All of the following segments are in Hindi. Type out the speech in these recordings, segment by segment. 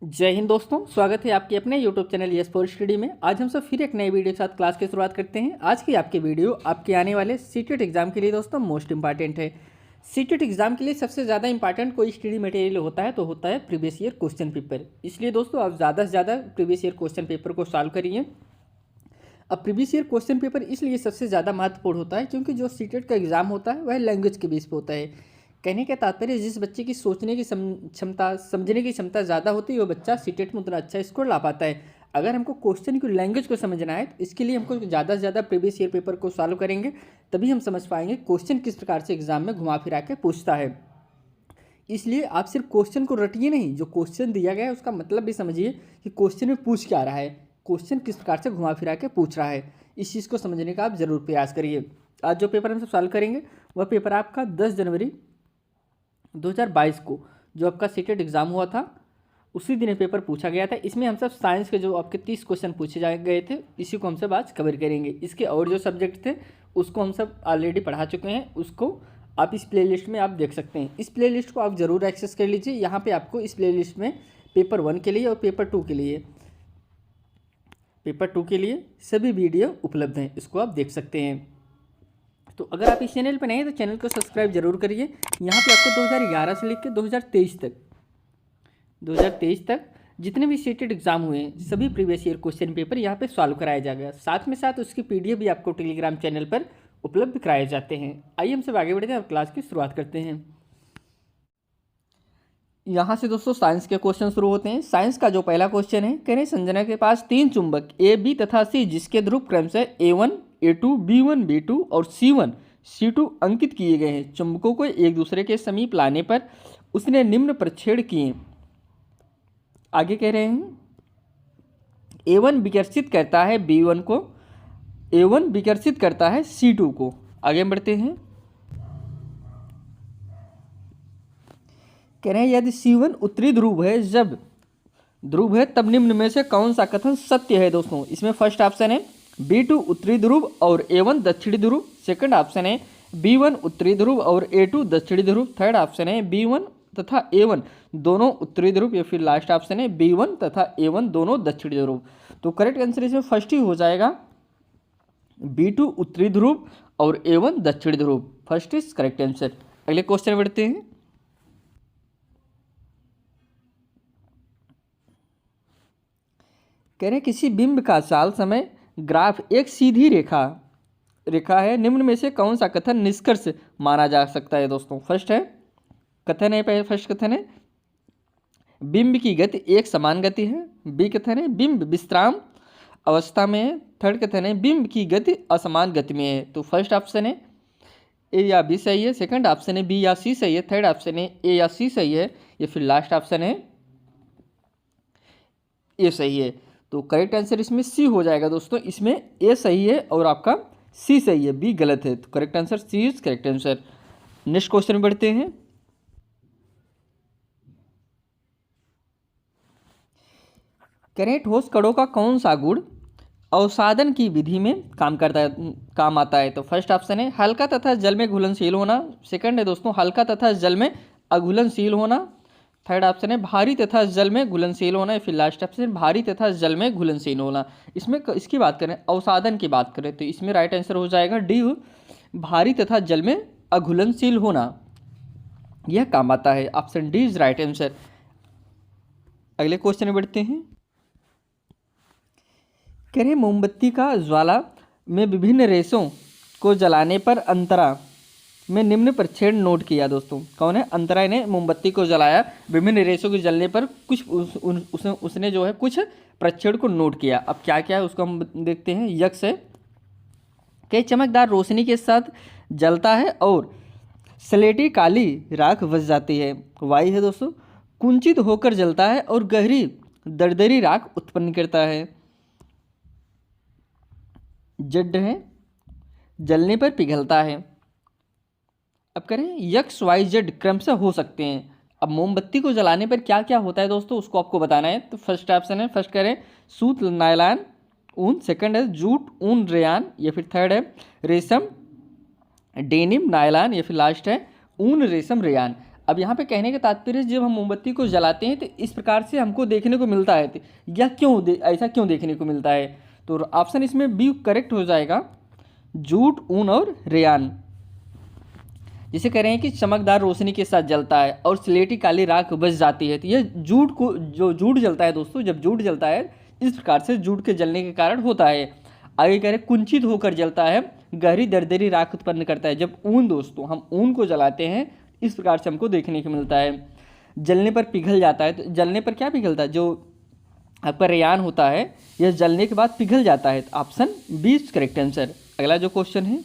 जय हिंद दोस्तों, स्वागत है आपके अपने YouTube channel yes for study में। आज हम सब फिर एक नई वीडियो के साथ क्लास की शुरुआत करते हैं। आज की आपकी वीडियो आपके आने वाले सीटेट एग्जाम के लिए दोस्तों मोस्ट इंपॉर्टेंट है। सीटेट एग्जाम के लिए सबसे ज़्यादा इंपॉर्टेंट कोई स्टडी मटेरियल होता है तो होता है प्रीवियस ईयर क्वेश्चन पेपर। इसलिए दोस्तों आप ज़्यादा से ज़्यादा प्रीवियस ईयर क्वेश्चन पेपर को सॉल्व करिए। अब प्रीवियस ईयर क्वेश्चन पेपर इसलिए सबसे ज़्यादा महत्वपूर्ण होता है क्योंकि जो सीटेट का एग्जाम होता है वह लैंग्वेज के बेस पे होता है। कहने का तात्पर्य जिस बच्चे की सोचने की क्षमता, समझने की क्षमता ज़्यादा होती है वो बच्चा सीटेट में उतना अच्छा स्कोर ला पाता है। अगर हमको क्वेश्चन की लैंग्वेज को समझना है तो इसके लिए हमको ज़्यादा से ज़्यादा प्रीवियस ईयर पेपर को सॉल्व करेंगे, तभी हम समझ पाएंगे क्वेश्चन किस प्रकार से एग्जाम में घुमा फिरा के पूछता है। इसलिए आप सिर्फ क्वेश्चन को रटिए नहीं, जो क्वेश्चन दिया गया है उसका मतलब भी समझिए कि क्वेश्चन में पूछ क्या रहा है, क्वेश्चन किस प्रकार से घुमा फिरा के पूछ रहा है। इस चीज़ को समझने का आप जरूर प्रयास करिए। आज जो पेपर हम सब सॉल्व करेंगे वह पेपर आपका 10 जनवरी 2022 को जो आपका सीटेट एग्ज़ाम हुआ था उसी दिन पेपर पूछा गया था। इसमें हम सब साइंस के जो आपके 30 क्वेश्चन पूछे गए थे इसी को हम सब आज कवर करेंगे। इसके और जो सब्जेक्ट थे उसको हम सब ऑलरेडी पढ़ा चुके हैं, उसको आप इस प्लेलिस्ट में आप देख सकते हैं। इस प्लेलिस्ट को आप ज़रूर एक्सेस कर लीजिए। यहाँ पे आपको इस प्लेलिस्ट में पेपर 1 के लिए और पेपर 2 के लिए सभी वीडियो उपलब्ध हैं, इसको आप देख सकते हैं। तो अगर आप इस चैनल पर नए हैं तो चैनल को सब्सक्राइब जरूर करिए। यहाँ पे आपको 2011 से लेकर 2023 तक जितने भी सीटेट एग्जाम हुए हैं सभी प्रीवियस ईयर क्वेश्चन पेपर यहाँ पे सॉल्व कराया जाएगा। साथ में साथ उसकी पीडीएफ भी आपको टेलीग्राम चैनल पर उपलब्ध कराए जाते हैं। आइए हम सब आगे बढ़ते हैं और क्लास की शुरुआत करते हैं। यहाँ से दोस्तों साइंस के क्वेश्चन शुरू होते हैं। साइंस का जो पहला क्वेश्चन है, कह रहे संजना के पास 3 चुंबक ए, बी तथा सी जिसके ध्रुव क्रमशः A1, A2, B1, B2 और C1, C2 अंकित किए गए हैं। चुंबकों को एक दूसरे के समीप लाने पर उसने निम्न प्रक्षेपण किए। आगे कह रहे हैं A1 विकर्षित करता है B1 को, A1 विकर्षित करता है C2 को। आगे बढ़ते हैं। कह रहे हैं यदि C1 उत्तरी ध्रुव है तब निम्न में से कौन सा कथन सत्य है। दोस्तों इसमें फर्स्ट ऑप्शन है B2 उत्तरी ध्रुव और A1 दक्षिणी ध्रुव। सेकंड ऑप्शन है B1 उत्तरी ध्रुव और A2 दक्षिणी ध्रुव। थर्ड ऑप्शन है B1 तथा A1 दोनों उत्तरी ध्रुव, या फिर लास्ट ऑप्शन है B1 तथा A1 दोनों दक्षिणी ध्रुव। तो करेक्ट आंसर इसमें फर्स्ट ही हो जाएगा, B2 उत्तरी ध्रुव और A1 दक्षिणी ध्रुव। First is correct answer. अगले क्वेश्चन बढ़ते हैं। कह रहे हैं किसी बिंब का चाल समय ग्राफ एक सीधी रेखा है, निम्न में से कौन सा कथन निष्कर्ष माना जा सकता है। दोस्तों फर्स्ट कथन है बिंब की गति एक समान गति है। बी कथन है बिंब विश्राम अवस्था में है। थर्ड कथन है बिंब की गति असमान गति में है। तो फर्स्ट ऑप्शन है ए या बी सही है, सेकंड ऑप्शन है बी या सी सही है, थर्ड ऑप्शन है ए या सी सही है, या फिर लास्ट ऑप्शन है ए सही है। तो करेक्ट आंसर इसमें सी हो जाएगा दोस्तों। इसमें ए सही है और आपका सी सही है, बी गलत है। तो correct answer C is correct answer. Next question में बढ़ते हैं। करें ठोस कणों का कौन सा गुण अवसादन की विधि में काम आता है। तो फर्स्ट ऑप्शन है हल्का तथा जल में घुलनशील होना। सेकंड है दोस्तों हल्का तथा जल में अघुलनशील होना। थर्ड ऑप्शन है भारी तथा जल में घुलनशील होना, या फिर लास्ट ऑप्शन भारी तथा जल में घुलनशील होना। इसमें इसकी बात करें, अवसादन की बात करें तो इसमें राइट आंसर हो जाएगा डी, भारी तथा जल में अघुलनशील होना यह काम आता है। Option D is right answer. अगले क्वेश्चन में बढ़ते हैं। कह रहे मोमबत्ती का ज्वाला में विभिन्न रेशों को जलाने पर अंतरा में निम्न प्रक्षेपण नोट किया। दोस्तों कौन है? अंतरा ने मोमबत्ती को जलाया, विभिन्न रेशों के जलने पर कुछ उसने जो है कुछ प्रक्षेपण को नोट किया। अब क्या क्या है उसको हम देखते हैं। यक्ष है कई चमकदार रोशनी के साथ जलता है और स्लेटी काली राख बच जाती है। वाई है दोस्तों कुंचित होकर जलता है और गहरी दरदरी राख उत्पन्न करता है। जड है जलने पर पिघलता है। अब करें यक्स वाई जेड क्रमशः हो सकते हैं। अब मोमबत्ती को जलाने पर क्या क्या होता है दोस्तों उसको आपको बताना है। तो फर्स्ट ऑप्शन है, फर्स्ट करें सूत नायलॉन ऊन, सेकंड है जूट ऊन रेयान, या फिर थर्ड है रेशम डेनिम नायलॉन, या फिर लास्ट है ऊन रेशम रेयान। अब यहाँ पे कहने का तात्पर्य जब हम मोमबत्ती को जलाते हैं तो इस प्रकार से हमको देखने को मिलता है, तो यह ऐसा क्यों देखने को मिलता है? तो ऑप्शन इसमें बी करेक्ट हो जाएगा, जूट, ऊन और रेयान। जिसे कह रहे हैं कि चमकदार रोशनी के साथ जलता है और स्लेटी काली राख बच जाती है, तो यह जूट को, जो जूट जलता है दोस्तों, जब जूट जलता है इस प्रकार से जूट के जलने के कारण होता है। आगे कह रहे कुंचित होकर जलता है, गहरी दरदरी राख उत्पन्न करता है। जब ऊन दोस्तों, हम ऊन को जलाते हैं इस प्रकार से हमको देखने को मिलता है। जलने पर पिघल जाता है, तो जलने पर क्या पिघलता है? जो आपका रेयान होता है यह जलने के बाद पिघल जाता है। तो option B is correct answer. अगला जो क्वेश्चन है,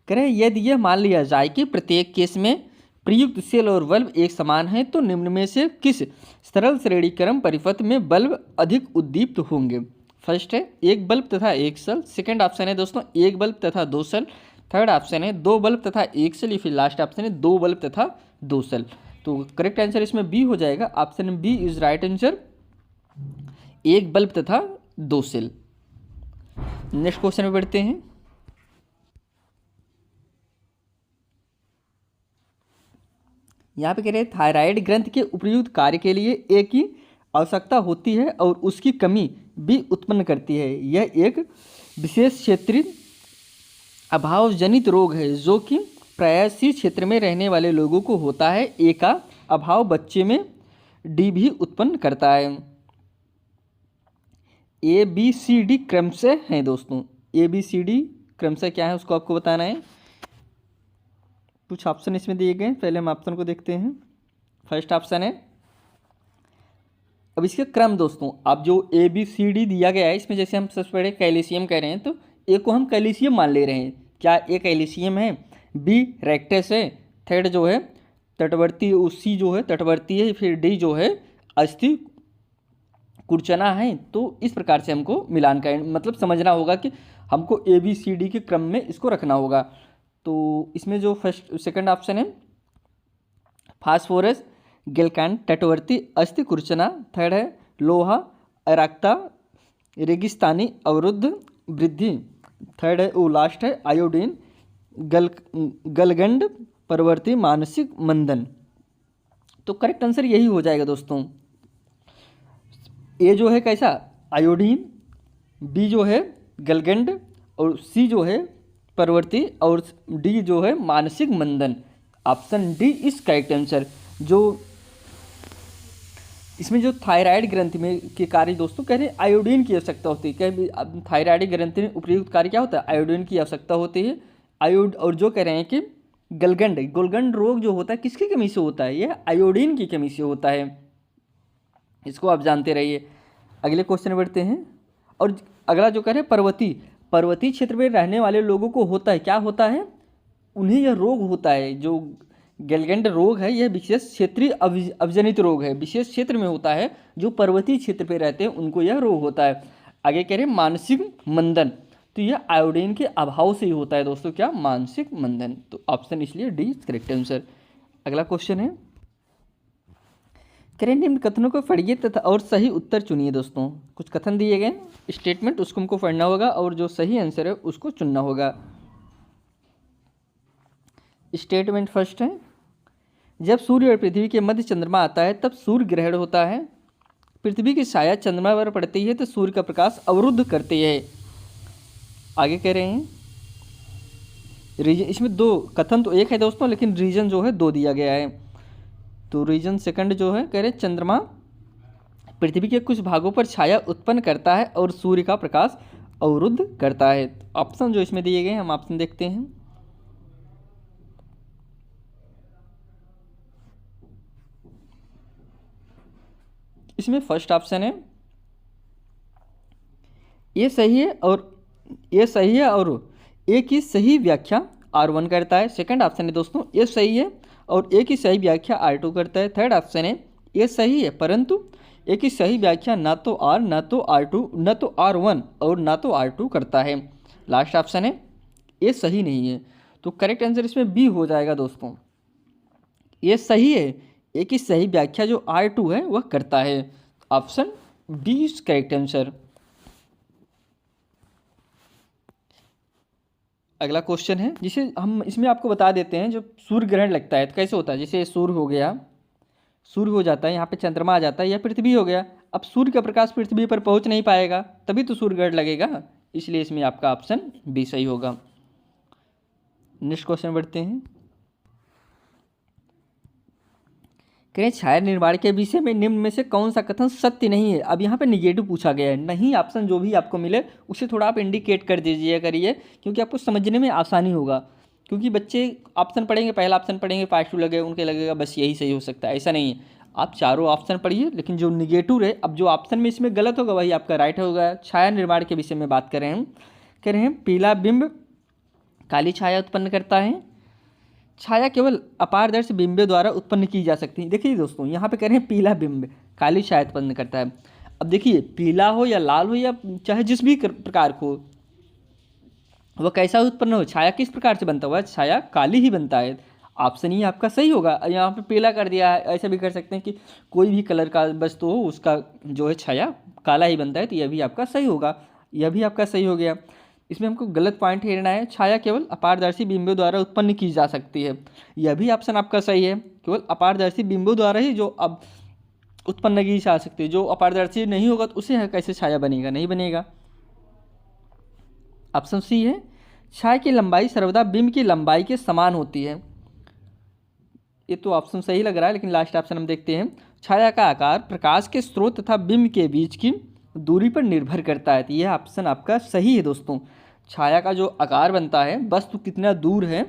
कह रहे यदि यह मान लिया जाए कि प्रत्येक केस में प्रयुक्त सेल और बल्ब एक समान है तो निम्न में से किस सरल श्रेणी क्रम परिपथ में बल्ब अधिक उद्दीप्त होंगे? फर्स्ट है एक बल्ब तथा एक सेल, सेकंड ऑप्शन है दोस्तों एक बल्ब तथा दो सेल, थर्ड ऑप्शन है दो बल्ब तथा एक सेल, फिर लास्ट ऑप्शन है दो बल्ब तथा दो सेल। तो करेक्ट आंसर इसमें बी हो जाएगा, option B is right answer, एक बल्ब तथा दो सेल। नेक्स्ट क्वेश्चन में बढ़ते हैं। यहाँ पे कह रहे हैं थायराइड ग्रंथि के उपयुक्त कार्य के लिए एक की आवश्यकता होती है और उसकी कमी भी उत्पन्न करती है। यह एक विशेष क्षेत्रीय अभाव जनित रोग है जो कि प्रायः इसी क्षेत्र में रहने वाले लोगों को होता है। ए का अभाव बच्चे में डी भी उत्पन्न करता है। ए बी सी डी क्रमशः हैं दोस्तों, ए बी सी डी क्रमशः क्या है उसको आपको बताना है। कुछ ऑप्शन इसमें दिए गए, पहले हम ऑप्शन को देखते हैं। फर्स्ट ऑप्शन है, अब इसके क्रम दोस्तों, अब जो ए बी सी डी दिया गया है इसमें जैसे हम सबसे पहले कैल्शियम कह रहे हैं तो ए को हम कैल्शियम मान ले रहे हैं। क्या ए कैल्शियम है? बी रेक्टस है, थर्ड जो है तटवर्ती, सी जो है तटवर्ती है, फिर डी जो है अस्थि कुर्चना है। तो इस प्रकार से हमको मिलान का मतलब समझना होगा कि हमको ए बी सी डी के क्रम में इसको रखना होगा। तो इसमें जो फर्स्ट सेकंड ऑप्शन है फास्फोरस, गेलकैंड, तटवर्ती, अस्थि कुर्चना, थर्ड है लोहा, अराक्ता, रेगिस्तानी अवरुद्ध वृद्धि, थर्ड है वो लास्ट है आयोडीन, गलगंड परवर्ती मानसिक मंदन। तो करेक्ट आंसर यही हो जाएगा दोस्तों। ए जो है कैसा आयोडीन, बी जो है गलगंड और सी जो है परवर्ती और डी जो है मानसिक मंदन। Option D is correct answer. जो इसमें जो थायराइड ग्रंथि में के कार्य दोस्तों कह रहे हैं आयोडीन की आवश्यकता होती है। क्या थायराइड ग्रंथि में उपयुक्त कार्य क्या होता है? आयोडीन की आवश्यकता होती है। और जो कह रहे हैं कि गोलगंड रोग जो होता है किसकी कमी से होता है? यह आयोडीन की कमी से होता है। इसको आप जानते रहिए। अगले क्वेश्चन में बढ़ते हैं। और अगला जो कह रहे हैं पर्वतीय क्षेत्र में रहने वाले लोगों को होता है, क्या होता है? उन्हें यह रोग होता है। जो गलगंड रोग है यह विशेष क्षेत्रीय अवजनित रोग है, विशेष क्षेत्र में होता है। जो पर्वतीय क्षेत्र पे रहते हैं उनको यह रोग होता है। आगे कह रहे हैं मानसिक मंदन, तो यह आयोडीन के अभाव से ही होता है दोस्तों। क्या? मानसिक मंदन। तो ऑप्शन इसलिए डी करेक्ट आंसर। अगला क्वेश्चन है, करें निम्न कथनों को पढ़िए तथा और सही उत्तर चुनिए। दोस्तों कुछ कथन दिए गए स्टेटमेंट, उसको हमको पढ़ना होगा और जो सही आंसर है उसको चुनना होगा। स्टेटमेंट फर्स्ट है, जब सूर्य और पृथ्वी के मध्य चंद्रमा आता है तब सूर्य ग्रहण होता है। पृथ्वी की छाया चंद्रमा पर पड़ती है तो सूर्य का प्रकाश अवरुद्ध करती है। आगे कह रहे हैं रीजन, इसमें दो कथन तो एक है दोस्तों लेकिन रीजन जो है दो दिया गया है। तो रीजन सेकंड जो है कह रहे चंद्रमा पृथ्वी के कुछ भागों पर छाया उत्पन्न करता है और सूर्य का प्रकाश अवरुद्ध करता है। ऑप्शन जो इसमें दिए गए हम ऑप्शन देखते हैं। इसमें फर्स्ट ऑप्शन है ये सही है और ए की सही व्याख्या R1 करता है। सेकंड ऑप्शन है दोस्तों ये सही है और ए की सही व्याख्या R2 करता है। थर्ड ऑप्शन है ये सही है परंतु ए की सही व्याख्या ना तो R ना तो R2 ना तो R1 और ना तो R2 करता है। लास्ट ऑप्शन है ये सही नहीं है। तो करेक्ट आंसर इसमें बी हो जाएगा दोस्तों। ये सही है, ए की सही व्याख्या जो R2 है वह करता है। Option B is correct answer. अगला क्वेश्चन है जिसे हम इसमें आपको बता देते हैं, जो सूर्य ग्रहण लगता है तो कैसे होता है। जैसे सूर्य हो गया, सूर्य हो जाता है, यहाँ पे चंद्रमा आ जाता है, या पृथ्वी हो गया। अब सूर्य का प्रकाश पृथ्वी पर पहुँच नहीं पाएगा, तभी तो सूर्य ग्रहण लगेगा, इसलिए इसमें आपका ऑप्शन बी सही होगा। नेक्स्ट क्वेश्चन बढ़ते हैं। कहें छाया निर्माण के विषय में निम्न में से कौन सा कथन सत्य नहीं है। अब यहाँ पे निगेटिव पूछा गया है, नहीं ऑप्शन जो भी आपको मिले उसे थोड़ा आप इंडिकेट कर दीजिए करिए, क्योंकि आपको समझने में आसानी होगा। क्योंकि बच्चे ऑप्शन पढ़ेंगे, पहला ऑप्शन पढ़ेंगे, 5 लगे, उनके लगेगा बस यही सही हो सकता है, ऐसा नहीं है। आप चारों ऑप्शन पढ़िए, लेकिन जो निगेटिव है, अब जो ऑप्शन में इसमें गलत होगा वही आपका राइट होगा। छाया निर्माण के विषय में बात कर रहे हैं, कह रहे हैं पीला बिंब काली छाया उत्पन्न करता है। छाया केवल अपारदर्शी बिंबों द्वारा उत्पन्न की जा सकती है। देखिए दोस्तों, यहाँ पे कह रहे हैं पीला बिंब काली छाया उत्पन्न करता है। अब देखिए, पीला हो या लाल हो या चाहे जिस भी प्रकार को, वह कैसा उत्पन्न हो, छाया किस प्रकार से बनता हुआ, छाया काली ही बनता है। ऑप्शन ही आपका सही होगा। यहाँ पे पीला कर दिया है, ऐसा भी कर सकते हैं कि कोई भी कलर का वस्तु हो उसका जो है छाया काला ही बनता है, तो यह भी आपका सही होगा, यह भी आपका सही हो गया। इसमें हमको गलत पॉइंट हेरना है, छाया केवल अपारदर्शी बिंबों द्वारा उत्पन्न की जा सकती है, यह भी ऑप्शन आपका सही है। केवल अपारदर्शी बिंबों द्वारा ही जो अब उत्पन्न की जा सकती है, जो अपारदर्शी नहीं होगा तो उसे कैसे छाया बनेगा, नहीं बनेगा। ऑप्शन सी है, छाया की लंबाई सर्वदा बिंब की लंबाई के समान होती है। ये तो ऑप्शन सही लग रहा है, लेकिन लास्ट ऑप्शन हम देखते हैं, छाया का आकार प्रकाश के स्रोत तथा बिंब के बीच की दूरी पर निर्भर करता है। तो यह ऑप्शन आपका सही है दोस्तों। छाया का जो आकार बनता है, वस्तु कितना दूर है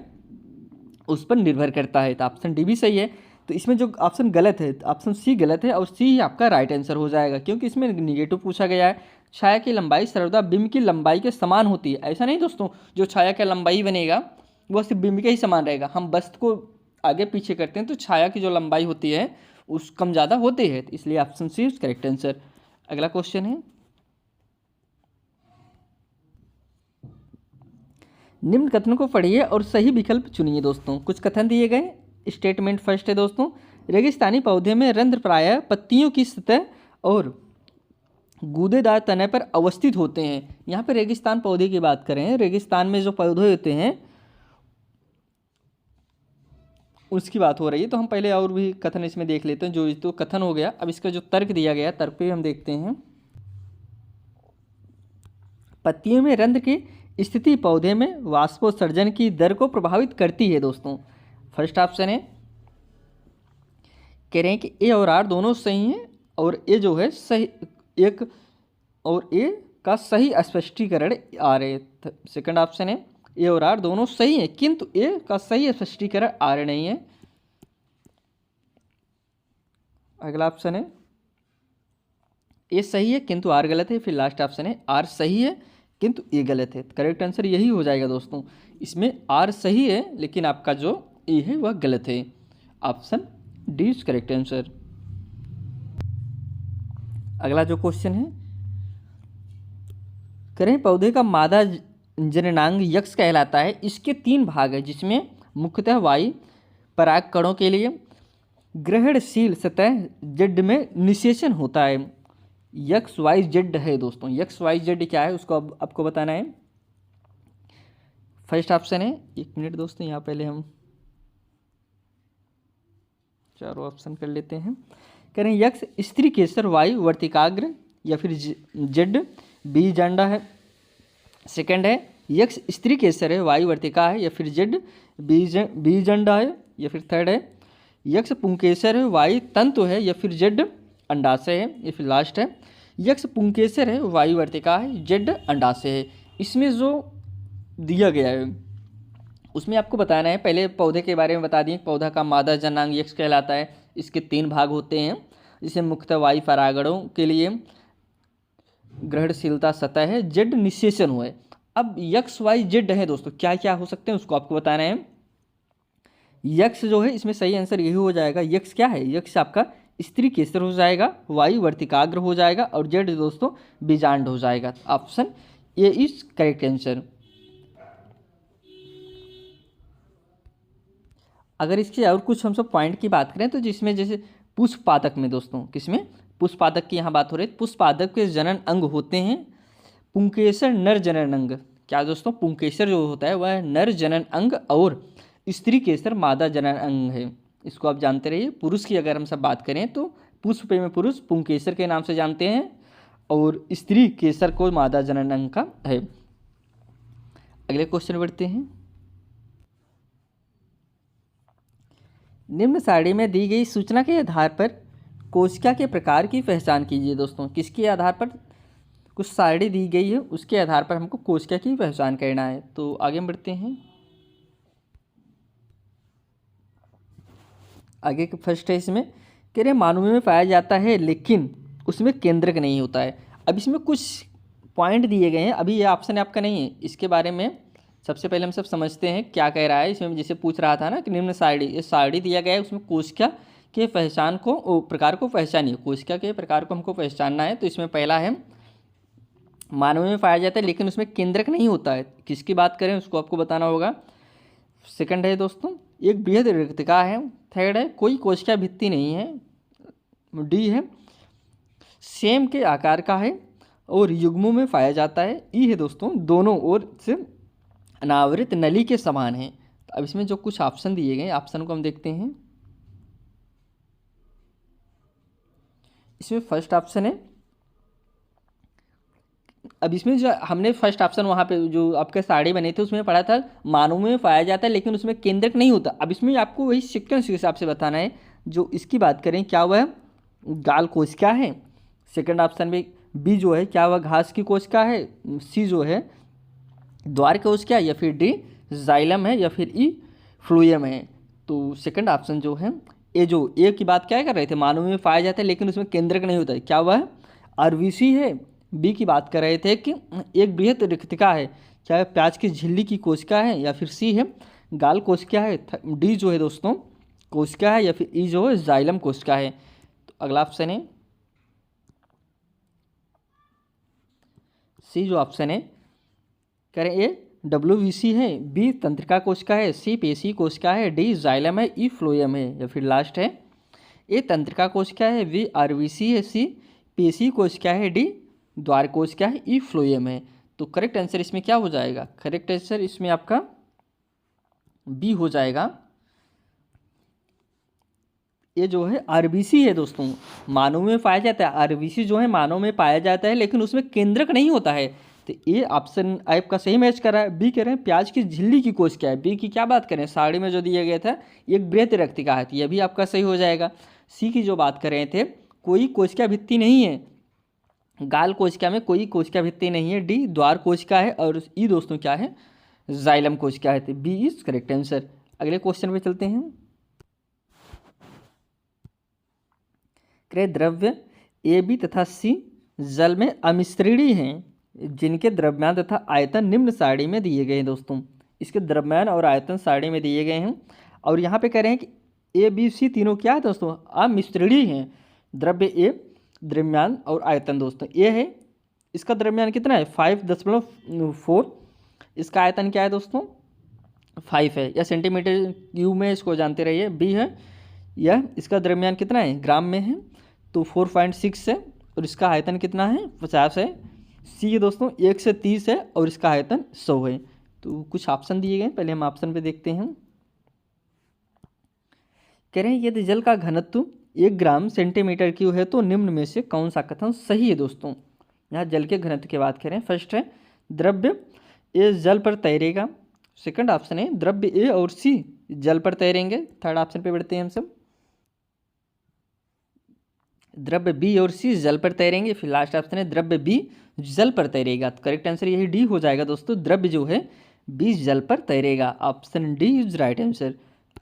उस पर निर्भर करता है, तो ऑप्शन डी भी सही है। तो इसमें जो ऑप्शन गलत है, ऑप्शन सी गलत है, और सी ही आपका राइट आंसर हो जाएगा, क्योंकि इसमें निगेटिव पूछा गया है। छाया की लंबाई सर्वदा बिंब की लंबाई के समान होती है, ऐसा नहीं दोस्तों, जो छाया का लंबाई बनेगा वह सिर्फ बिंब के ही समान रहेगा। हम वस्तु को आगे पीछे करते हैं तो छाया की जो लंबाई होती है उस कम ज़्यादा होते हैं, इसलिए option C is correct answer. अगला क्वेश्चन है, निम्न कथनों को पढ़िए और सही विकल्प चुनिए। दोस्तों कुछ कथन दिए गए, स्टेटमेंट फर्स्ट है दोस्तों, रेगिस्तानी पौधे में रंध्र प्रायः पत्तियों की सतह और गूदेदार तने पर अवस्थित होते हैं। यहाँ पे रेगिस्तान पौधे की बात करें, रेगिस्तान में जो पौधे होते हैं उसकी बात हो रही है, तो हम पहले और भी कथन इसमें देख लेते हैं। जो तो कथन हो गया, अब इसका जो तर्क दिया गया, तर्क पे हम देखते हैं। पत्तियों में रंध्र की स्थिति पौधे में वाष्पोत्सर्जन की दर को प्रभावित करती है। दोस्तों फर्स्ट ऑप्शन है, कह रहे हैं कि ए और आर दोनों सही हैं, और ए जो है सही, एक और ए का सही स्पष्टीकरण आर है। सेकंड ऑप्शन है, ए और आर दोनों सही हैं, किंतु ए का सही स्पष्टीकरण आर नहीं है। अगला ऑप्शन है, ए सही है किंतु आर गलत है। फिर लास्ट ऑप्शन है, आर सही है किंतु ए गलत है। करेक्ट आंसर यही हो जाएगा दोस्तों। इसमें आर सही है लेकिन आपका जो ए है वह गलत है। Option D is correct answer. अगला जो क्वेश्चन है, करें पौधे का मादा जननांग यक्ष कहलाता है। इसके 3 भाग है, जिसमें मुख्यतः वायु परागकणों के लिए ग्रहणशील सतह जेड में निषेचन होता है। यक्स वाई जेड है दोस्तों, यक्स वाई जेड क्या है उसको अब आपको बताना है। फर्स्ट ऑप्शन है, एक मिनट दोस्तों, यहाँ पहले हम चारों ऑप्शन कर लेते हैं। करें यक्स स्त्री केसर वायु वर्तिकाग्र या फिर जेड बीज अंडा है। सेकंड है, यक्स स्त्री केसर है वायु वर्तिका है या फिर जेड बीज अंडा है। या फिर थर्ड है, यक्स पुंकेसर है वायु तंतु है या फिर जेड अंडाशय है। या फिर लास्ट है, यक्स पुंकेसर है वायु वर्तिका है जेड अंडाशय है। इसमें जो दिया गया है उसमें आपको बताना है, पहले पौधे के बारे में बता दिए। पौधा का मादा जननांग यक्ष कहलाता है। इसके 3 भाग होते हैं, जिसे मुख्यतः वायु परागणों के लिए ग्रहणशीलता सतह है, जेड निषेचन हुआ है। अब यक्स वाई जेड है दोस्तों, क्या क्या हो सकते हैं उसको आपको बताना है। यक्स जो है इसमें सही आंसर यही हो जाएगा। यक्स क्या है, यक्स आपका स्त्री केसर हो जाएगा, वायु वर्तिकाग्र हो जाएगा, और जेड दोस्तों बीजांड हो जाएगा। Option A is correct answer. अगर इसके और कुछ हम सब पॉइंट की बात करें तो जिसमें जैसे पुष्पपादक में दोस्तों, किसमें पुष्पपादक की यहाँ बात हो रही है। पुष्पपादक के जनन अंग होते हैं पुंकेसर नर जनन अंग, क्या दोस्तों, पुंकेसर जो होता है वह नर जनन अंग और स्त्री केसर मादा जनन अंग है। इसको आप जानते रहिए। पुरुष की अगर हम सब बात करें तो पुष्प में पुरुष पुंकेसर के नाम से जानते हैं और स्त्री केसर को मादा जनन अंग का है। अगले क्वेश्चन बढ़ते हैं। निम्न सारणी में दी गई सूचना के आधार पर कोशिका के प्रकार की पहचान कीजिए। दोस्तों किसके आधार पर, कुछ सारणी दी गई है उसके आधार पर हमको कोशिका की पहचान करना है। तो आगे बढ़ते हैं। आगे फर्स्ट है इसमें कह रहे मानव में पाया जाता है लेकिन उसमें केंद्रक नहीं होता है। अब इसमें कुछ पॉइंट दिए गए हैं, अभी ये ऑप्शन आपका नहीं है, इसके बारे में सबसे पहले हम सब समझते हैं क्या कह रहा है। इसमें जैसे पूछ रहा था ना कि निम्न सारणी, ये सारणी दिया गया है उसमें कोशिका के पहचान को प्रकार को पहचानिए। कोशिका के प्रकार को हमको पहचानना है। तो इसमें पहला है मानव में पाया जाता है लेकिन उसमें केंद्रक नहीं होता है। किसकी बात करें उसको आपको बताना होगा। सेकंड है दोस्तों एक बृहद रिक्तिका है। थर्ड है कोई कोशिका भित्ति नहीं है। डी है सेम के आकार का है और युग्मों में पाया जाता है। ई है दोस्तों दोनों ओर से अनावृत नली के समान है। तो अब इसमें जो कुछ ऑप्शन दिए गए ऑप्शन को हम देखते हैं। इसमें फर्स्ट ऑप्शन है, अब इसमें जो हमने फर्स्ट ऑप्शन वहाँ पे जो आपके साड़ी बने थे उसमें पढ़ा था मानव में पाया जाता है लेकिन उसमें केंद्रक नहीं होता। अब इसमें आपको वही सीक्वेंस के हिसाब से बताना है। जो इसकी बात करें क्या वह गाल कोशिका है, सेकंड ऑप्शन में बी जो है क्या वह घास की कोशिका है, सी जो है द्वार कोशिका, या फिर डी जाइलम है, या फिर ई फ्लूएम है। तो सेकंड ऑप्शन जो है ए की बात क्या कर रहे थे, मानव में पाया जाता है लेकिन उसमें केंद्रक नहीं होता है, क्या वह आरवीसी है। बी की बात कर रहे थे कि एक बृहद रिक्तिका है, क्या प्याज की झिल्ली की कोशिका है, या फिर सी है गाल कोशिका है, डी जो है दोस्तों कोशिका है, या फिर ई जो है जाइलम कोशिका है। तो अगला ऑप्शन है सी जो ऑप्शन है करें ए डब्ल्यूवीसी है, बी तंत्रिका कोशिका है, सी पेशी कोशिका है, डी जाइलम है, ई फ्लोएम है, या फिर लास्ट है ए तंत्रिका कोशिका है, बी आरवीसी है, सी पेशी कोशिका है, डी द्वार कोशिका है, ई फ्लोएम है। तो करेक्ट आंसर इसमें क्या हो जाएगा, करेक्ट आंसर इसमें आपका बी हो जाएगा। ये जो है आरबीसी है दोस्तों, मानव में पाया जाता है। आरबीसी जो है मानव में पाया जाता है लेकिन उसमें केंद्रक नहीं होता है। तो ये ऑप्शन आपका सही मैच कर रहा है। बी कह रहे हैं प्याज की झिल्ली की कोशिका है। बी की क्या बात करें, साड़ी में जो दिया गया था एक बृहद रिक्तिका है, तो यह भी आपका सही हो जाएगा। सी की जो बात कर रहे थे कोई कोशिका भित्ति नहीं है, गाल कोशिका में कोई कोशिका भित्ति नहीं है, डी द्वार कोशिका है, और ई दोस्तों क्या है जाइलम कोशिका है। तो बी इज करेक्ट आंसर। अगले क्वेश्चन पे चलते हैं। क्रय द्रव्य ए बी तथा सी जल में अमिश्रणीय हैं जिनके द्रव्यमान तथा आयतन निम्न सारणी में दिए गए हैं। दोस्तों इसके द्रव्यमान और आयतन सारणी में दिए गए हैं और यहाँ पे कह रहे हैं कि ए बी सी तीनों क्या है दोस्तों अमिश्रणीय हैं। द्रव्य ए द्रव्यमान और आयतन दोस्तों ए है, इसका द्रव्यमान कितना है 5.4, इसका आयतन क्या है दोस्तों 5 है, या सेंटीमीटर क्यूब में इसको जानते रहिए। बी है यह, इसका द्रव्यमान कितना है ग्राम में है तो 4.6 है और इसका आयतन कितना है 50 है। सी है दोस्तों 1 से 30 है और इसका आयतन 100 है। तो कुछ ऑप्शन दिए गए, पहले हम ऑप्शन पे देखते हैं। कह रहे हैं यदि जल का घनत्व 1 ग्राम सेंटीमीटर क्यूब है तो निम्न में से कौन सा कथन सही है। दोस्तों यहाँ जल के घनत्व की बात करें, फर्स्ट है द्रव्य ए जल पर तैरेगा, सेकंड ऑप्शन है द्रव्य ए और सी जल पर तैरेंगे, थर्ड ऑप्शन पे बढ़ते हैं हम सब द्रव्य बी और सी जल पर तैरेंगे, फिर लास्ट ऑप्शन है द्रव्य बी जल पर तैरेगा। तो करेक्ट आंसर यही डी हो जाएगा दोस्तों, द्रव्य जो है बी जल पर तैरेगा। Option D is right answer.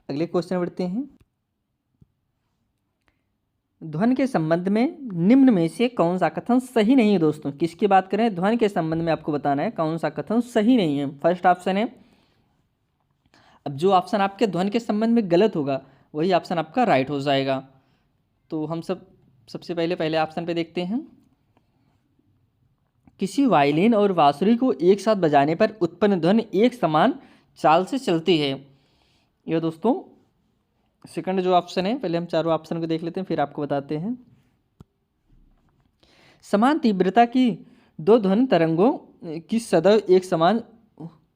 अगले क्वेश्चन बढ़ते हैं। ध्वनि के संबंध में निम्न में से कौन सा कथन सही नहीं है। दोस्तों किसकी बात करें, ध्वनि के संबंध में आपको बताना है कौन सा कथन सही नहीं है। फर्स्ट ऑप्शन है, अब जो ऑप्शन आपके ध्वनि के संबंध में गलत होगा वही ऑप्शन आपका राइट हो जाएगा। तो हम सबसे पहले ऑप्शन पे देखते हैं। किसी वायलिन और बांसुरी को एक साथ बजाने पर उत्पन्न ध्वनि एक समान चाल से चलती है। यह दोस्तों सेकंड जो ऑप्शन है, पहले हम चारों ऑप्शन को देख लेते हैं फिर आपको बताते हैं। समान तीव्रता की दो ध्वनि तरंगों की सदैव एक समान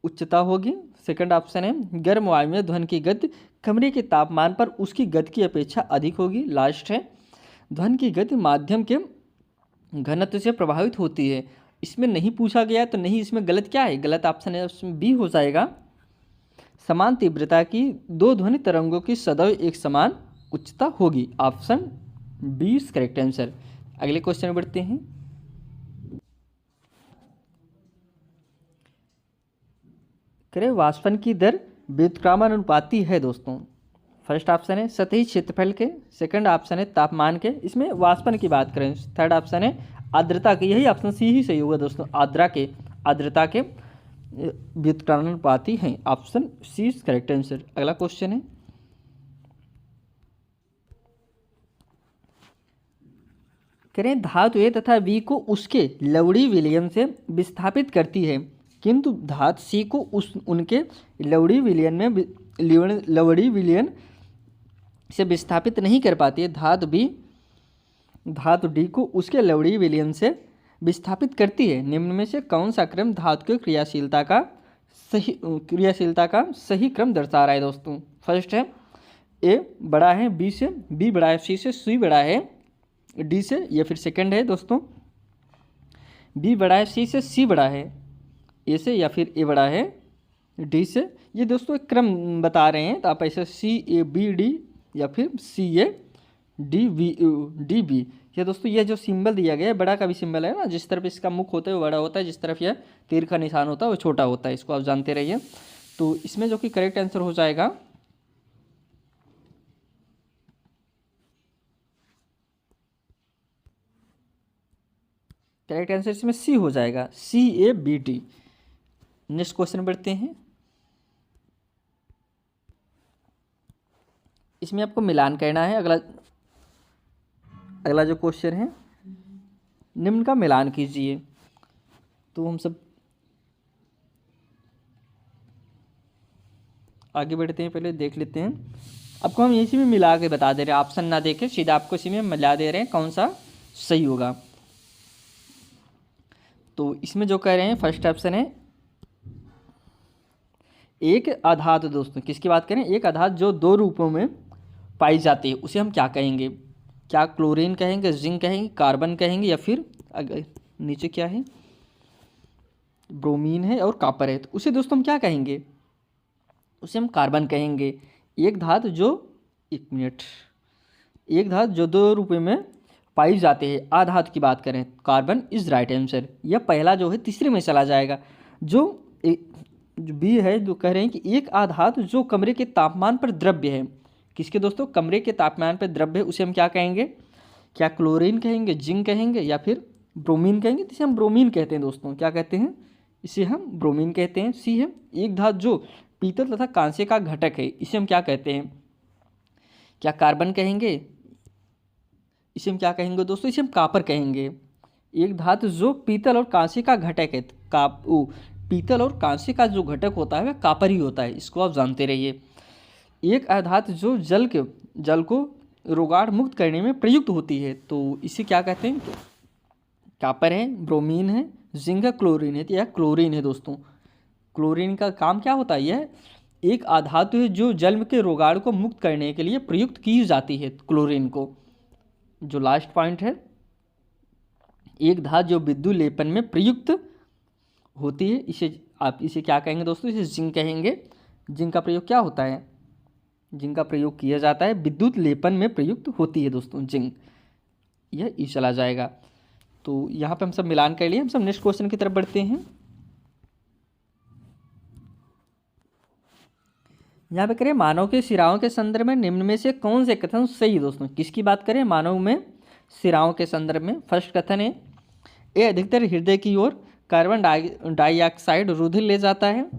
उच्चता होगी। सेकंड ऑप्शन है गर्म वायु में ध्वनि की गति कमरे के तापमान पर उसकी गति की अपेक्षा अधिक होगी। लास्ट है ध्वनि की गति माध्यम के घनत्व से प्रभावित होती है। इसमें नहीं पूछा गया तो नहीं, इसमें गलत क्या है, गलत ऑप्शन है, उसमें बी हो जाएगा। समान तीव्रता की दो ध्वनि तरंगों की सदैव एक समान उच्चता होगी। Option B is correct answer. अगले क्वेश्चन में बढ़ते हैं। करें वाष्पन की दर व्युत्क्रमानुपाती है दोस्तों। फर्स्ट ऑप्शन है सतही क्षेत्रफल के, सेकंड ऑप्शन है तापमान के, इसमें वाष्पन की बात करें। थर्ड ऑप्शन है आर्द्रता के, यही ऑप्शन सी ही सही होगा दोस्तों, आर्द्रता के व्युत्क्रमानुपाती हैं। Option C is correct answer. अगला क्वेश्चन है करें धातु ए तथा बी को उसके लवड़ी विलयन से विस्थापित करती है, किंतु धातु सी को उनके लवड़ी विलयन से विस्थापित नहीं कर पाती है। धातु डी को उसके लवड़ी विलयन से विस्थापित करती है। निम्न में से कौन सा क्रम धातु की क्रियाशीलता का सही क्रम दर्शा रहा है दोस्तों। फर्स्ट है ए बड़ा है बी से, बी बड़ा है सी से, सी बड़ा है डी से, या फिर सेकंड है दोस्तों बी बड़ा है सी से, सी बड़ा है ए से, या फिर ए बड़ा है डी से। ये दोस्तों एक क्रम बता रहे हैं, तो आप ऐसे सी ए बी डी या फिर सी ए डी बी। ये दोस्तों ये जो सिंबल दिया गया है, बड़ा का भी सिंबल है ना, जिस तरफ इसका मुख होता है वो बड़ा होता है, जिस तरफ यह तीर का निशान होता है वो छोटा होता है, इसको आप जानते रहिए। तो इसमें जो कि करेक्ट आंसर हो जाएगा करेक्ट आंसर इसमें सी हो जाएगा, C A B D. Next question बढ़ते हैं। इसमें आपको मिलान करना है। अगला जो क्वेश्चन है निम्न का मिलान कीजिए। तो हम सब आगे बढ़ते हैं, पहले देख लेते हैं। आपको हम इसी में मिला के बता दे रहे हैं, ऑप्शन ना देके सीधा आपको इसी में मिला दे रहे हैं कौन सा सही होगा। तो इसमें जो कह रहे हैं फर्स्ट ऑप्शन है एक आधात दोस्तों, किसकी बात करें, एक आधात जो दो रूपों में पाई जाती है उसे हम क्या कहेंगे, क्या क्लोरीन कहेंगे, जिंक कहेंगे, कार्बन कहेंगे, या फिर नीचे क्या है ब्रोमीन है और कॉपर है, तो उसे दोस्तों हम क्या कहेंगे, उसे हम कार्बन कहेंगे। एक धातु जो दो रूपों में पाई जाते हैं, आधातु की बात करें, कार्बन इज राइट आंसर। यह पहला जो है तीसरे में चला जाएगा। जो बी है जो कह रहे हैं कि एक आधातु जो कमरे के तापमान पर द्रव्य है, किसके दोस्तों, कमरे के तापमान पर द्रव्य है, उसे हम क्या कहेंगे, क्या क्लोरीन कहेंगे, जिंक कहेंगे, या फिर ब्रोमीन कहेंगे। इसे हम ब्रोमीन कहते हैं दोस्तों, क्या कहते हैं, इसे हम ब्रोमीन कहते हैं। सी है एक धातु जो पीतल तथा कांस्य का घटक है, इसे हम क्या कहते हैं, क्या कार्बन कहेंगे, इसे हम क्या कहेंगे दोस्तों, इसे हम कॉपर कहेंगे। एक धातु जो पीतल और कांस्य का घटक है, पीतल और कांस्य का जो घटक होता है वह कॉपर ही होता है, इसको आप जानते रहिए। एक आधातु जो जल को रोगाण मुक्त करने में प्रयुक्त होती है, तो इसे क्या कहते हैं, कॉपर है, ब्रोमीन है, जिंक है, क्लोरीन है। तो यह क्लोरीन है दोस्तों। क्लोरीन का काम क्या होता है, यह एक आधातु है जो जल के रोगाण को मुक्त करने के लिए प्रयुक्त की जाती है। क्लोरीन को जो लास्ट पॉइंट है, एक धातु जो विद्युत लेपन में प्रयुक्त होती है, इसे क्या कहेंगे दोस्तों, इसे जिंक कहेंगे। जिंक का प्रयोग क्या होता है, जिंक का प्रयोग किया जाता है विद्युत लेपन में प्रयुक्त होती है दोस्तों जिंक, यह ई चला जाएगा। तो यहाँ पे हम सब मिलान कर लिए। हम सब नेक्स्ट क्वेश्चन की तरफ बढ़ते हैं। यहाँ पे करें मानव के शिराओं के संदर्भ में निम्न में से कौन से कथन सही है दोस्तों। किसकी बात करें, मानव में शिराओं के संदर्भ में। फर्स्ट कथन है ये अधिकतर हृदय की ओर कार्बन डाइऑक्साइड रुधिर ले जाता है।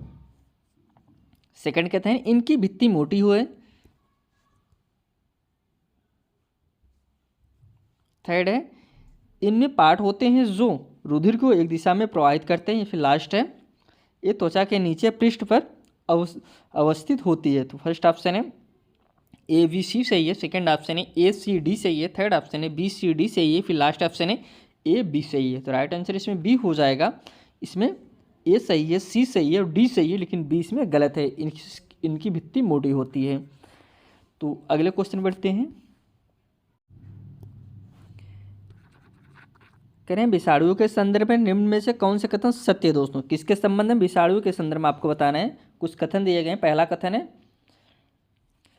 सेकंड कथन है इनकी भित्ति मोटी हुई। थर्ड है इनमें पार्ट होते हैं जो रुधिर को एक दिशा में प्रवाहित करते हैं। फिर लास्ट है ये त्वचा के नीचे पृष्ठ पर अवस्थित होती है। तो फर्स्ट ऑप्शन है ए बी सी सही है, सेकंड ऑप्शन है ए सी डी सही है, थर्ड ऑप्शन है बी सी डी सही है, फिर लास्ट ऑप्शन है ए बी सही है। तो राइट आंसर इसमें बी हो जाएगा। इसमें ए सही है, सी सही है और डी सही है, लेकिन बी इसमें गलत है, इनकी भित्ति मोटी होती है। तो अगले क्वेश्चन बढ़ते हैं। कह रहे हैं विषाणुओं के संदर्भ में निम्न में से कौन से कथन सत्य है दोस्तों। किसके संबंध में, विषाणुओं के संदर्भ में आपको बताना है। कुछ कथन दिए गए हैं। पहला कथन है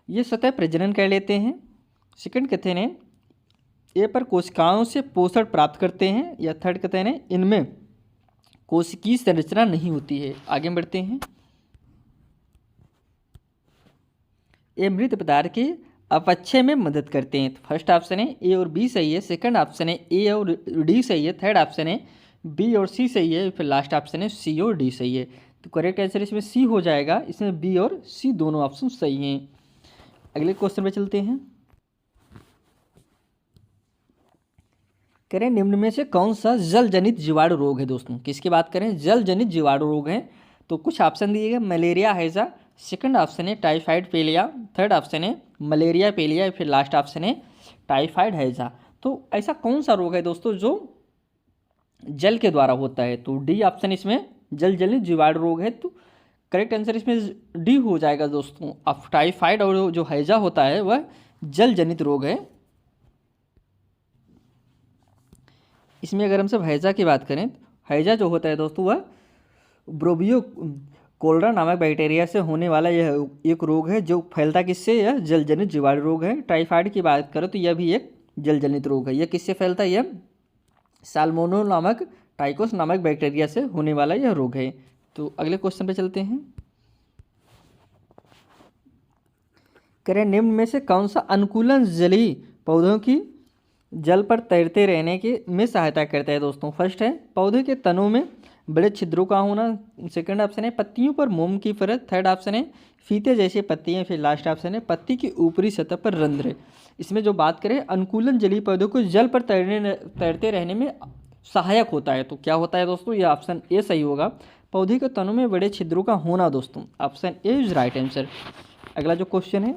ये स्वतः प्रजनन कर लेते हैं। सेकंड कथन है ए पर कोशिकाओं से पोषण प्राप्त करते हैं। या थर्ड कथन है इनमें कोशिकीय संरचना नहीं होती है। आगे बढ़ते हैं। ये मृत पदार्थ के अपचय में मदद करते हैं। तो फर्स्ट ऑप्शन है ए और बी सही है। सेकंड ऑप्शन है ए और डी सही है। थर्ड ऑप्शन है बी और सी सही है। फिर लास्ट ऑप्शन है सी और डी सही है। तो करेक्ट आंसर इसमें सी हो जाएगा। इसमें बी और सी दोनों ऑप्शन सही हैं। अगले क्वेश्चन पे चलते हैं। कह रहे हैं निम्न में से कौन सा जल जनित जीवाणु रोग है दोस्तों। किसकी बात करें, जल जनित जीवाणु रोग है। तो कुछ ऑप्शन दिए गए, मलेरिया हैजा, सेकंड ऑप्शन है टाइफाइड पेलिया, थर्ड ऑप्शन है मलेरिया पेलिया, फिर लास्ट ऑप्शन है टाइफाइड हैजा। तो ऐसा कौन सा रोग है दोस्तों जो जल के द्वारा होता है। तो डी ऑप्शन इसमें जल जनित जीवाणु रोग है। तो करेक्ट आंसर इसमें डी हो जाएगा दोस्तों। अब टाइफाइड और जो हैजा होता है वह जल जनित रोग है। इसमें अगर हम सब हैजा की बात करें, हैजा जो होता है दोस्तों वह ब्रोबियो कोलरा नामक बैक्टीरिया से होने वाला यह एक रोग है जो फैलता किससे, यह जल जनित जीवाणु रोग है। टाइफाइड की बात करो तो यह भी एक जल जनित रोग है। यह किससे फैलता है, यह साल्मोनेला नामक टाइकोस नामक बैक्टीरिया से होने वाला यह रोग है। तो अगले क्वेश्चन पे चलते हैं। करें निम्न में से कौन सा अनुकूलन जलीय पौधों की जल पर तैरते रहने के में सहायता करता है दोस्तों। फर्स्ट है पौधे के तनों में बड़े छिद्रों का होना। सेकंड ऑप्शन है पत्तियों पर मोम की परत। थर्ड ऑप्शन है फीते जैसे पत्तियां। फिर लास्ट ऑप्शन है पत्ती की ऊपरी सतह पर रंध्र। इसमें जो बात करें अनुकूलन जलीय पौधों को जल पर तैरते रहने में सहायक होता है। तो क्या होता है दोस्तों, यह ऑप्शन ए सही होगा। पौधे के तनों में बड़े छिद्रों का होना दोस्तों, option A is right answer. अगला जो क्वेश्चन है,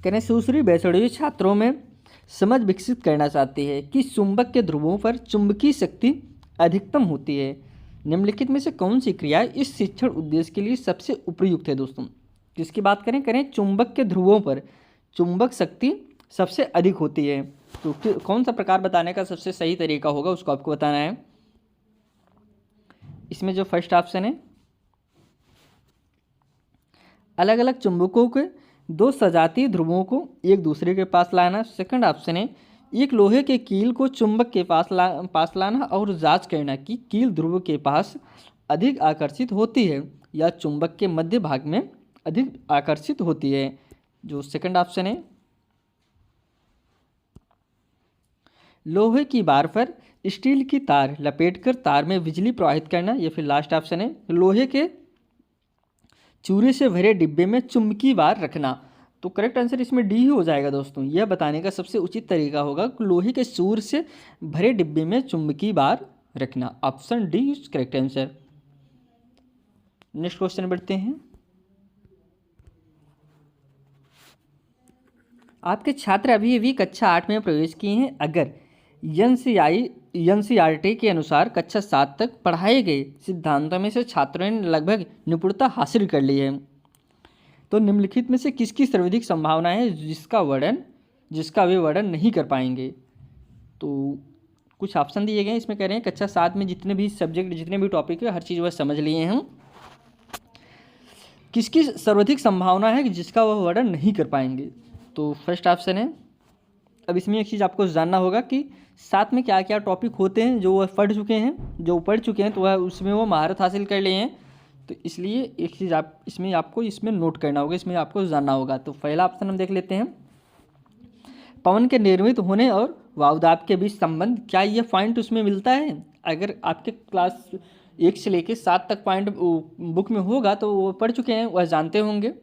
कहने सुश्री बैसड़ी छात्रों में समझ विकसित करना चाहती है कि चुंबक के ध्रुवों पर चुंबकीय शक्ति अधिकतम होती है। निम्नलिखित में से कौन सी क्रिया इस शिक्षण उद्देश्य के लिए सबसे उपयुक्त है दोस्तों। किसकी बात करें चुंबक के ध्रुवों पर चुंबक शक्ति सबसे अधिक होती है। तो कौन सा प्रकार बताने का सबसे सही तरीका होगा उसको आपको बताना है। इसमें जो फर्स्ट ऑप्शन है अलग अलग चुंबकों के दो सजातीय ध्रुवों को एक दूसरे के पास लाना। सेकंड ऑप्शन है एक लोहे के कील को चुंबक के पास लाना और जांच करना कि कील ध्रुव के पास अधिक आकर्षित होती है या चुंबक के मध्य भाग में अधिक आकर्षित होती है। जो सेकंड ऑप्शन है लोहे की बार पर स्टील की तार लपेटकर तार में बिजली प्रवाहित करना। या फिर लास्ट ऑप्शन है लोहे के चूरे से भरे डिब्बे में चुंबकीय बार रखना। तो करेक्ट आंसर इसमें डी हो जाएगा दोस्तों। यह बताने का सबसे उचित तरीका होगा कि लोहे के चूर से भरे डिब्बे में चुंबकीय बार रखना। Option D is correct answer. Next question बढ़ते हैं। आपके छात्र अभी अभी कक्षा 8 में प्रवेश किए हैं। अगर एनसीईआरटी के अनुसार कक्षा 7 तक पढ़ाए गए सिद्धांतों में से छात्रों ने लगभग निपुणता हासिल कर ली है, तो निम्नलिखित में से किसकी सर्वाधिक संभावना है जिसका वे वर्णन नहीं कर पाएंगे। तो कुछ ऑप्शन दिए गए हैं। इसमें कह रहे हैं कक्षा 7 में जितने भी सब्जेक्ट जितने भी टॉपिक है हर चीज़ वह समझ लिए हैं। किसकी सर्वाधिक संभावना है कि जिसका वह वर्णन नहीं कर पाएंगे। तो फर्स्ट ऑप्शन है, अब इसमें एक चीज़ आपको जानना होगा कि साथ में क्या क्या टॉपिक होते हैं जो वह पढ़ चुके हैं तो वह उसमें वो महारत हासिल कर लिए हैं। तो इसलिए एक चीज़ आपको इसमें नोट करना होगा, इसमें आपको जानना होगा। तो पहला ऑप्शन हम देख लेते हैं, पवन के निर्मित होने और वायुदाब के बीच संबंध। क्या यह पॉइंट उसमें मिलता है? अगर आपके क्लास 1 से लेकर 7 तक पॉइंट बुक में होगा तो वो पढ़ चुके हैं, वह जानते होंगे,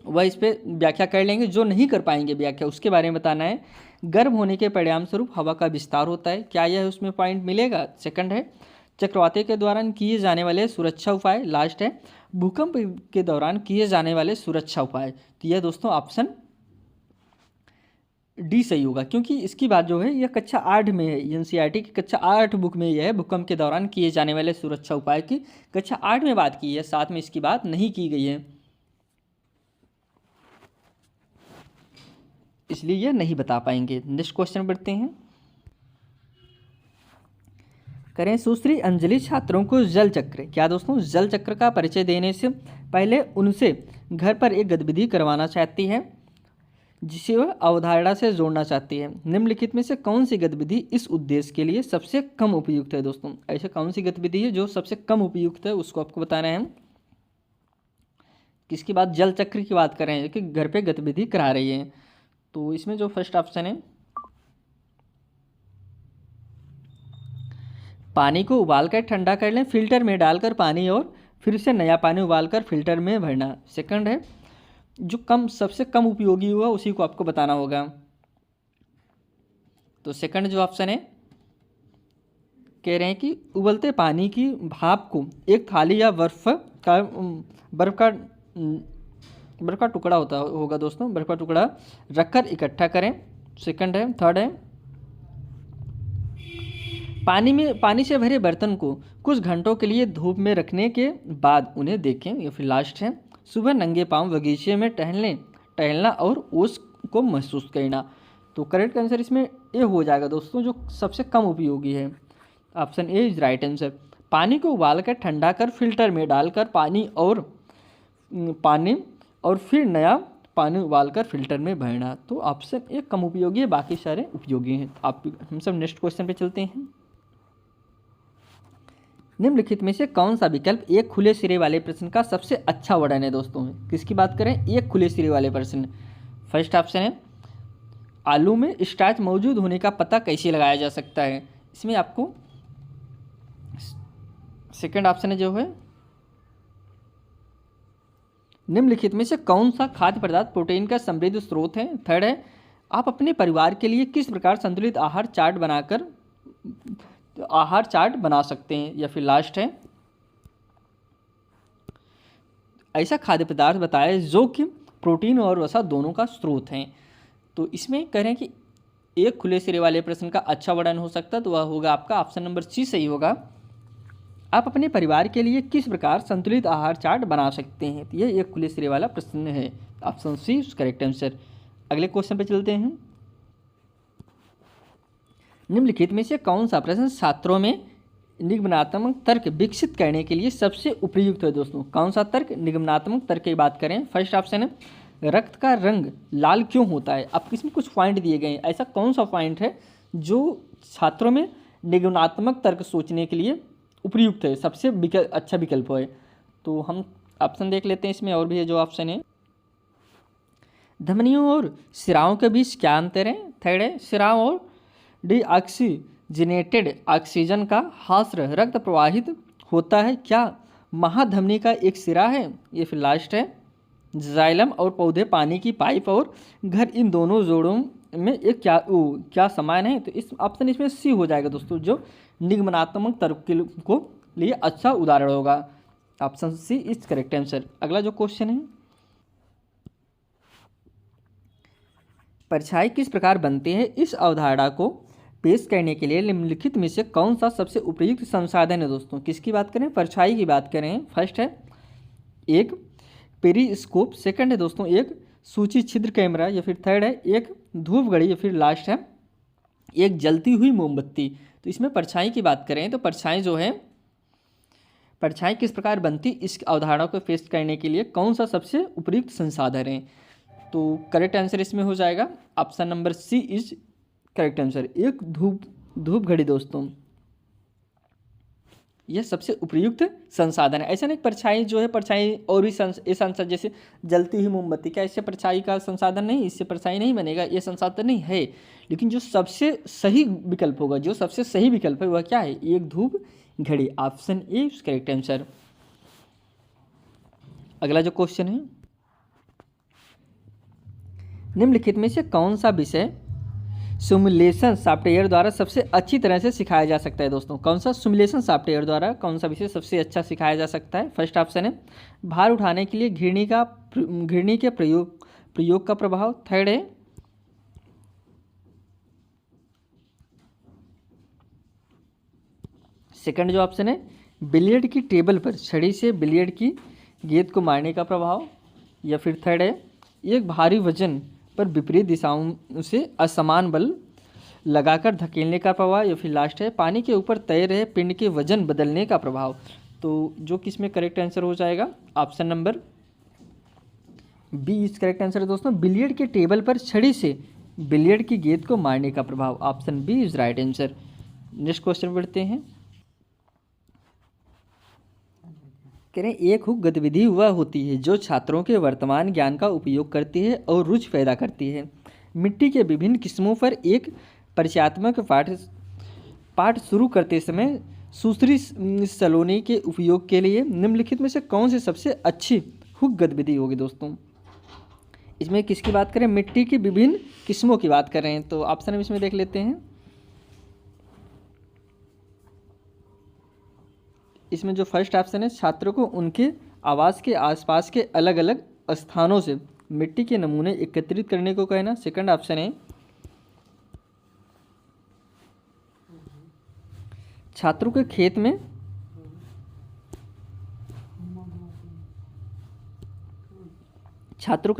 वह इस पर व्याख्या कर लेंगे। जो नहीं कर पाएंगे व्याख्या उसके बारे में बताना है। गर्म होने के परिणाम स्वरूप हवा का विस्तार होता है। क्या यह उसमें पॉइंट मिलेगा? सेकंड है चक्रवात के दौरान किए जाने वाले सुरक्षा उपाय। लास्ट है भूकंप के दौरान किए जाने वाले सुरक्षा उपाय। तो यह दोस्तों ऑप्शन डी सही होगा, क्योंकि इसकी बात जो है यह कक्षा 8 में है। एनसीईआरटी की कक्षा 8 बुक में यह है, भूकंप के दौरान किए जाने वाले सुरक्षा उपाय की कक्षा 8 में बात की है, 7 में इसकी बात नहीं की गई है, इसलिए यह नहीं बता पाएंगे। नेक्स्ट क्वेश्चन बढ़ते हैं। करें सुश्री अंजलि छात्रों को जल चक्र, क्या दोस्तों, जल चक्र का परिचय देने से पहले उनसे घर पर एक गतिविधि करवाना चाहती है जिसे वह अवधारणा से जोड़ना चाहती है। निम्नलिखित में से कौन सी गतिविधि इस उद्देश्य के लिए सबसे कम उपयुक्त है। दोस्तों ऐसे कौन सी गतिविधि है जो सबसे कम उपयुक्त है, उसको आपको बताना है। किसकी बात, जल चक्र की बात कर रहे हैं कि घर पे गतिविधि करा रही है। तो इसमें जो फर्स्ट ऑप्शन है, पानी को उबालकर ठंडा कर लें, फिल्टर में डालकर पानी और फिर से नया पानी उबालकर फिल्टर में भरना। सेकंड है, जो सबसे कम उपयोगी हुआ उसी को आपको बताना होगा। तो सेकंड जो ऑप्शन है, कह रहे हैं कि उबलते पानी की भाप को एक थाली या बर्फ का टुकड़ा होगा दोस्तों, बर्फ का टुकड़ा रखकर इकट्ठा करें। सेकंड है। थर्ड है, पानी से भरे बर्तन को कुछ घंटों के लिए धूप में रखने के बाद उन्हें देखें। या फिर लास्ट है, सुबह नंगे पांव बगीचे में टहलना और ओस को महसूस करना। तो करेक्ट आंसर इसमें ए हो जाएगा दोस्तों, जो सबसे कम उपयोगी है। Option A is right answer. पानी को उबालकर ठंडा कर फिल्टर में डालकर पानी और फिर नया पानी उबालकर फिल्टर में भरना। तो ऑप्शन ए कम उपयोगी है, बाकी सारे उपयोगी हैं। हम सब नेक्स्ट क्वेश्चन पे चलते हैं। निम्नलिखित में से कौन सा विकल्प एक खुले सिरे वाले प्रश्न का सबसे अच्छा वर्णन है। दोस्तों किसकी बात करें, एक खुले सिरे वाले प्रश्न। फर्स्ट ऑप्शन है, आलू में स्टार्च मौजूद होने का पता कैसे लगाया जा सकता है। इसमें आपको सेकंड ऑप्शन है जो है, निम्नलिखित में से कौन सा खाद्य पदार्थ प्रोटीन का समृद्ध स्रोत है। थर्ड है, आप अपने परिवार के लिए किस प्रकार संतुलित आहार चार्ट बना सकते हैं। या फिर लास्ट है, ऐसा खाद्य पदार्थ बताएं जो कि प्रोटीन और वसा दोनों का स्रोत हैं। तो इसमें कह रहे हैं कि एक खुले सिरे वाले प्रश्न का अच्छा वर्णन हो सकता है, तो वह होगा आपका ऑप्शन नंबर सी सही होगा। आप अपने परिवार के लिए किस प्रकार संतुलित आहार चार्ट बना सकते हैं। तो यह एक खुले सिरे वाला प्रश्न है, ऑप्शन सी करेक्ट आंसर। अगले क्वेश्चन पे चलते हैं। निम्नलिखित में से कौन सा प्रश्न छात्रों में निगमनात्मक तर्क विकसित करने के लिए सबसे उपयुक्त है। दोस्तों कौन सा तर्क, निगमनात्मक तर्क की बात करें। फर्स्ट ऑप्शन है, रक्त का रंग लाल क्यों होता है। अब इसमें कुछ पॉइंट दिए गए हैं, ऐसा कौन सा पॉइंट है जो छात्रों में निगमनात्मक तर्क सोचने के लिए उपयुक्त है, सबसे अच्छा विकल्प है। तो हम ऑप्शन देख लेते हैं, इसमें और भी है जो ऑप्शन है। धमनियों और सिराओं के बीच क्या अंतर है। थर्ड है, सिराओं और डीऑक्सीजनेटेड ऑक्सीजन का हास्र रक्त प्रवाहित होता है, क्या महाधमनी का एक सिरा है। ये फिर लास्ट है, जाइलम और पौधे पानी की पाइप और घर, इन दोनों जोड़ों में एक क्या समान है। तो इस ऑप्शन इसमें सी हो जाएगा दोस्तों, जो निगमनात्मक तर्क को लिए अच्छा उदाहरण होगा। Option C is correct answer. अगला जो क्वेश्चन है, परछाई किस प्रकार बनती है। इस अवधारणा को पेश करने के लिए निम्नलिखित में से कौन सा सबसे उपयुक्त संसाधन है। दोस्तों किसकी बात करें, परछाई की बात करें। फर्स्ट है एक पेरिस्कोप, सेकंड है दोस्तों एक सूची छिद्र कैमरा, या फिर थर्ड है एक धूप घड़ी, या फिर लास्ट है एक जलती हुई मोमबत्ती। तो इसमें परछाई की बात करें तो परछाई जो है, परछाई किस प्रकार बनती, इस अवधारणा को पेश करने के लिए कौन सा सबसे उपयुक्त संसाधन है। तो करेक्ट आंसर इसमें हो जाएगा option number C is correct answer, एक धूप घड़ी। दोस्तों यह सबसे उपयुक्त संसाधन है। ऐसा नहीं परछाई जो है, परछाई और भी संसाधन जैसे जलती हुई मोमबत्ती, क्या इससे परछाई का संसाधन नहीं, इससे परछाई नहीं बनेगा, ये संसाधन नहीं है। लेकिन जो सबसे सही विकल्प होगा, जो सबसे सही विकल्प है वह क्या है, एक धूप घड़ी। Option A correct answer. अगला जो क्वेश्चन है, निम्नलिखित में से कौन सा विषय सिमुलेशन सॉफ्टवेयर द्वारा सबसे अच्छी तरह से सिखाया जा सकता है। दोस्तों कौन सा सिमुलेशन सॉफ्टवेयर द्वारा कौन सा विषय सबसे अच्छा सिखाया जा सकता है। फर्स्ट ऑप्शन है भार उठाने के लिए घिरनी के प्रयोग का प्रभाव। थर्ड है सेकंड जो ऑप्शन है, बिलियर्ड की टेबल पर छड़ी से बिलियर्ड की गेंद को मारने का प्रभाव। या फिर थर्ड है, एक भारी वजन पर विपरीत दिशाओं से असमान बल लगाकर धकेलने का प्रभाव। या फिर लास्ट है, पानी के ऊपर तैर रहे पिंड के वजन बदलने का प्रभाव। तो जो कि इसमें करेक्ट आंसर हो जाएगा ऑप्शन नंबर बी इस करेक्ट आंसर है दोस्तों, बिलियर्ड के टेबल पर छड़ी से बिलियर्ड की गेंद को मारने का प्रभाव। Option B is right answer. Next question बढ़ते हैं। कह रहे हैं एक हुक गतिविधि वह होती है जो छात्रों के वर्तमान ज्ञान का उपयोग करती है और रुचि पैदा करती है। मिट्टी के विभिन्न किस्मों पर एक परिचयात्मक पाठ शुरू करते समय सूसरी सलोनी के उपयोग के लिए निम्नलिखित में से कौन सी सबसे अच्छी हुक गतिविधि होगी दोस्तों। इसमें किसकी बात करें, मिट्टी की विभिन्न किस्मों की बात कर रहे हैं। तो ऑप्शन हम इसमें देख लेते हैं। इसमें जो फर्स्ट ऑप्शन है, छात्रों को उनके आवास के आसपास के अलग अलग स्थानों से मिट्टी के नमूने एकत्रित करने को कहना। सेकंड ऑप्शन है, छात्रों के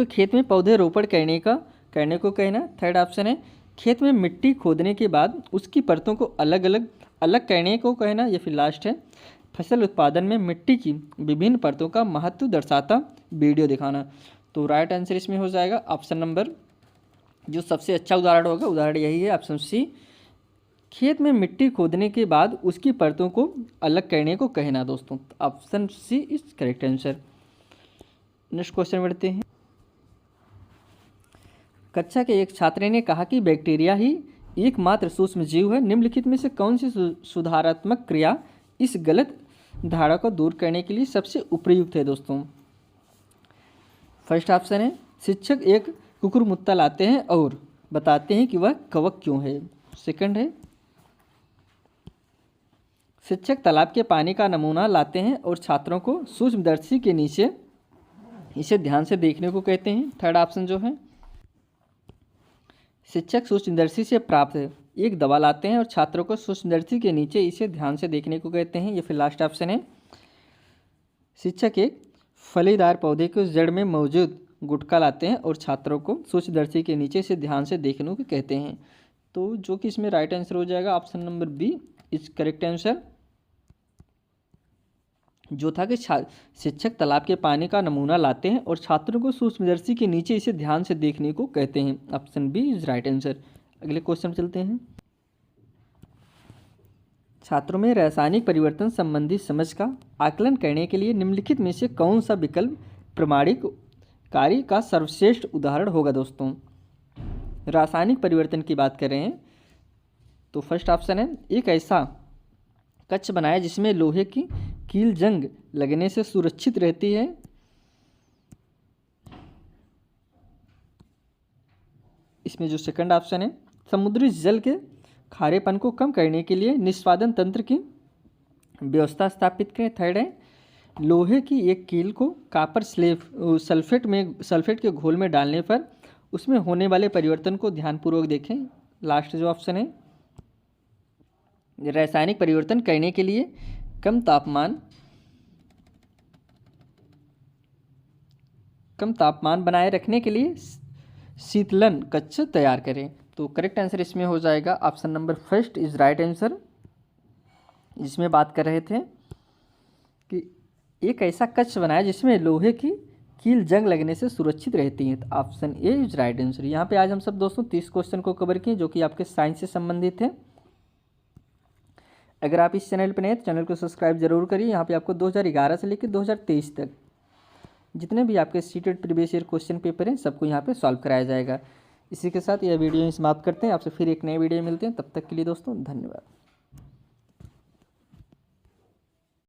खेत में पौधे रोपण करने को कहना। थर्ड ऑप्शन है, खेत में मिट्टी खोदने के बाद उसकी परतों को अलग करने को कहना। या फिर लास्ट है, फसल उत्पादन में मिट्टी की विभिन्न परतों का महत्व दर्शाता वीडियो दिखाना। तो राइट आंसर इसमें हो जाएगा ऑप्शन नंबर, जो सबसे अच्छा उदाहरण होगा, उदाहरण यही है ऑप्शन सी, खेत में मिट्टी खोदने के बाद उसकी परतों को अलग करने को कहना दोस्तों। Option C is correct answer. Next question बढ़ते हैं। कक्षा के एक छात्र ने कहा कि बैक्टीरिया ही एकमात्र सूक्ष्म जीव है। निम्नलिखित में से कौन सी सुधारात्मक क्रिया इस गलत धारणा को दूर करने के लिए सबसे उपयुक्त है दोस्तों। फर्स्ट ऑप्शन है, शिक्षक एक कुकुरमुत्ता लाते हैं और बताते हैं कि वह कवक क्यों है। सेकंड है, शिक्षक तालाब के पानी का नमूना लाते हैं और छात्रों को सूक्ष्मदर्शी के नीचे इसे ध्यान से देखने को कहते हैं। थर्ड ऑप्शन जो है, शिक्षक सूक्ष्मदर्शी से प्राप्त एक दवा लाते हैं और छात्रों को सूक्ष्मदर्शी के नीचे इसे ध्यान से देखने को कहते हैं। या फिर लास्ट ऑप्शन है, शिक्षक एक फलीदार पौधे के जड़ में मौजूद गुटखा लाते हैं और छात्रों को सूक्ष्मदर्शी के नीचे इसे ध्यान से देखने को कहते हैं। तो जो कि इसमें राइट आंसर हो जाएगा option number B is correct answer, जो था कि शिक्षक तालाब के पानी का नमूना लाते हैं और छात्रों को सूक्ष्मदर्शी के नीचे इसे ध्यान से देखने को कहते हैं। Option B is right answer. अगले क्वेश्चन चलते हैं। छात्रों में रासायनिक परिवर्तन संबंधी समझ का आकलन करने के लिए निम्नलिखित में से कौन सा विकल्प प्रमाणिक कार्य का सर्वश्रेष्ठ उदाहरण होगा दोस्तों। रासायनिक परिवर्तन की बात कर रहे हैं तो फर्स्ट ऑप्शन है, एक ऐसा कक्ष बनाए जिसमें लोहे की कील जंग लगने से सुरक्षित रहती है। इसमें जो सेकंड ऑप्शन है, समुद्री जल के खारेपन को कम करने के लिए निष्पादन तंत्र की व्यवस्था स्थापित करें। थर्ड है, लोहे की एक कील को कॉपर सल्फेट के घोल में डालने पर उसमें होने वाले परिवर्तन को ध्यानपूर्वक देखें। लास्ट जो ऑप्शन है, रासायनिक परिवर्तन करने के लिए कम तापमान बनाए रखने के लिए शीतलन कक्ष तैयार करें। तो करेक्ट आंसर इसमें हो जाएगा option number first is right answer. जिसमें बात कर रहे थे कि एक ऐसा कक्ष बनाए जिसमें लोहे की कील जंग लगने से सुरक्षित रहती है। तो option A is right answer. यहाँ पे आज हम सब दोस्तों 30 क्वेश्चन को कवर किए जो कि आपके साइंस से संबंधित है। अगर आप इस चैनल पर नए तो चैनल को सब्सक्राइब जरूर करिए। यहाँ पे आपको 2011 से लेकर 2023 तक जितने भी आपके seated previous year question paper हैं सबको यहाँ पे सॉल्व कराया जाएगा। इसी के साथ यह वीडियो समाप्त करते हैं। आपसे फिर एक नए वीडियो मिलते हैं। तब तक के लिए दोस्तों धन्यवाद।